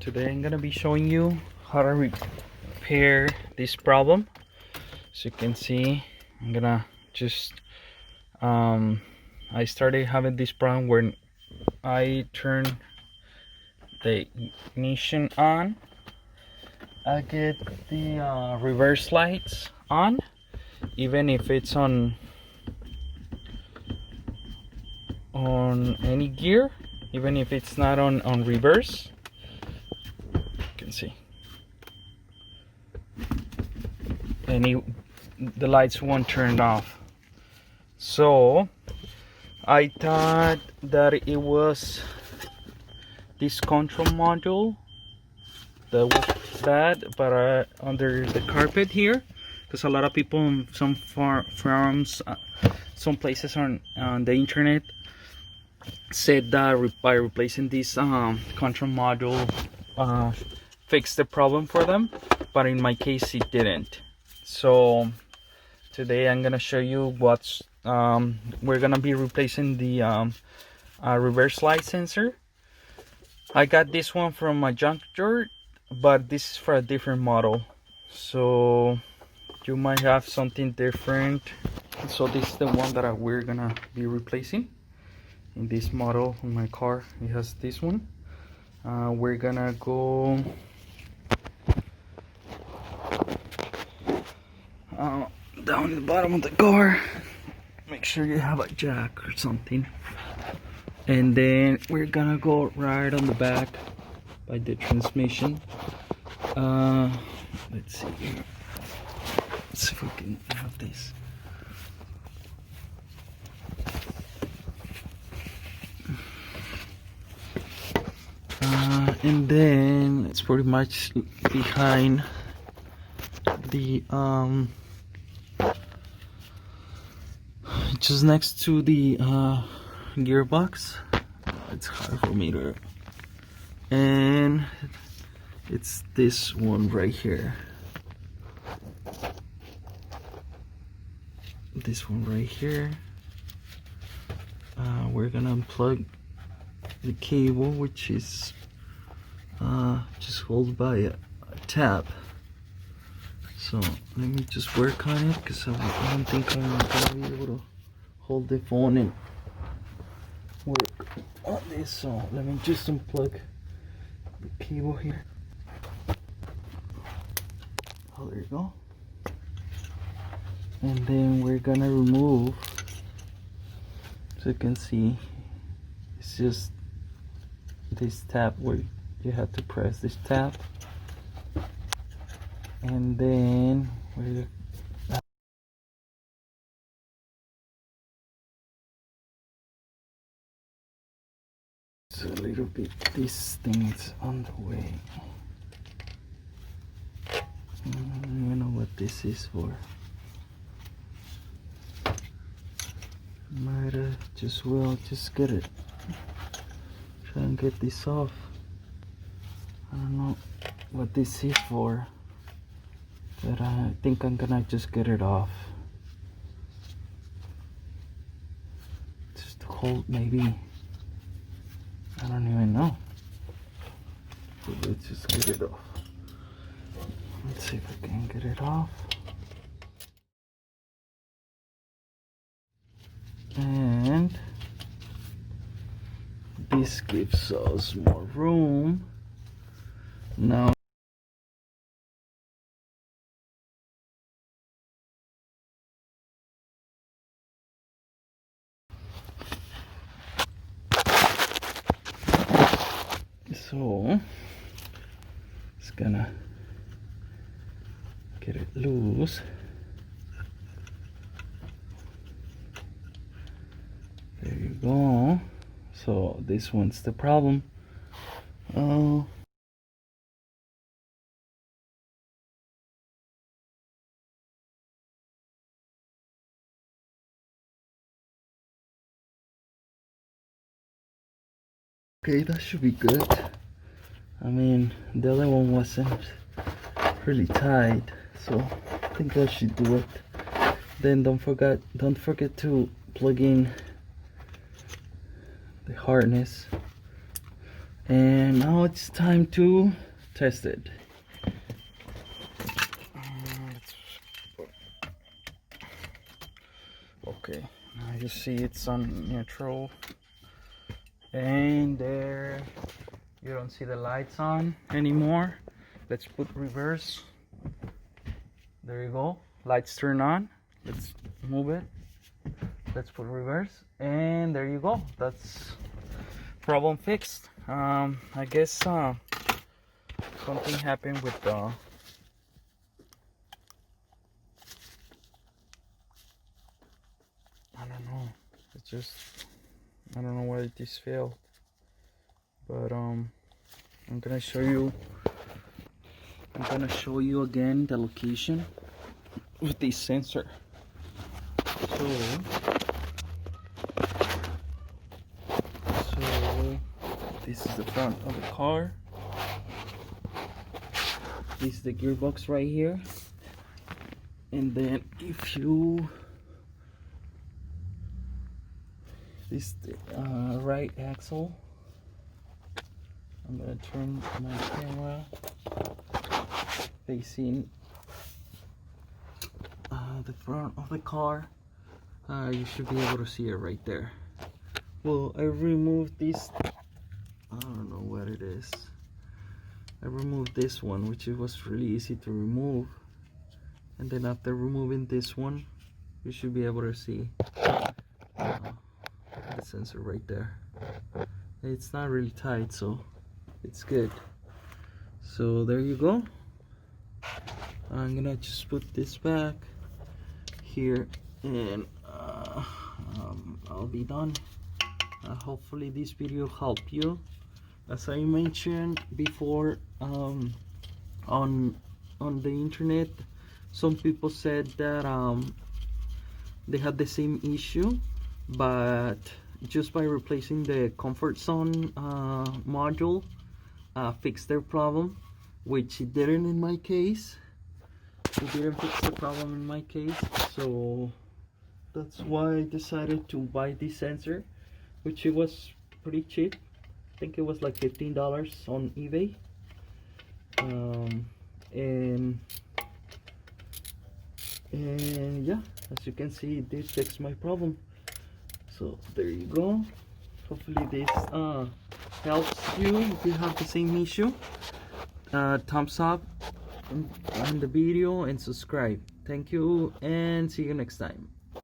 Today I'm gonna be showing you how to repair this problem. As you can see, I'm gonna just I started having this problem when I turn the ignition on. I get the reverse lights on, even if it's on any gear, even if it's not on reverse. You can see, and the lights won't turn off. So I thought that it was this control module that was bad, but under the carpet here, because a lot of people in some forums, some places on the internet said that by replacing this control module fixed the problem for them, but in my case it didn't. So today I'm gonna show you what's we're gonna be replacing the reverse light sensor. I got this one from a junkyard, but this is for a different model, so you might have something different. So this is the one that we're gonna be replacing. In this model in my car, it has this one. We're gonna go down the bottom of the car. Make sure you have a jack or something, and then we're gonna go right on the back by the transmission. Let's see here. Let's see if we can have this. And then it's pretty much behind the just next to the gearbox. It's hard for me to, and it's this one right here. This one right here. We're gonna unplug the cable, which is just held by a tab. So let me just work on it, because I don't think I'm gonna be able to hold the phone and work on this. So let me just unplug the cable here. Oh, there you go. And then we're gonna remove, so you can see it's just this tab where you have to press this tab, and then we're a little bit, this thing is on the way. I don't even know what this is for. Might just just get it. Try and get this off. I don't know what this is for, but I think I'm gonna just get it off. Just to hold, maybe. I don't even know. So let's just get it off. Let's see if I can get it off. And this gives us more room. Now so it's gonna get it loose. There you go. So this one's the problem. Oh, okay, that should be good. I mean, the other one wasn't really tight, so I think that should do it. Then don't forget to plug in the harness And now it's time to test it. Okay, now you see it's on neutral, and there you don't see the lights on anymore. Let's put reverse. There you go, lights turn on. Let's move it. Let's put reverse, and there you go. That's problem fixed. I guess something happened with the I don't know. It's just I don't know why this failed. But I'm gonna show you. I'm gonna show you again the location with this sensor. So this is the front of the car. This is the gearbox right here. And then if you this right axle, I'm gonna turn my camera facing the front of the car. You should be able to see it right there. Well, I removed this, I don't know what it is. I removed this one, which it was really easy to remove, and then after removing this one, you should be able to see the sensor right there. It's not really tight, so it's good. So there you go. I'm gonna just put this back here, and I'll be done. Hopefully this video helped you. As I mentioned before, on the internet, some people said that they had the same issue, but just by replacing the comfort zone module fixed their problem, which it didn't in my case. It didn't fix the problem in my case, so that's why I decided to buy this sensor, which it was pretty cheap. I think it was like $15 on eBay. And yeah, as you can see, this fixed my problem. So there you go. Hopefully this helps you if you have the same issue. Thumbs up on the video and subscribe. Thank you, and see you next time.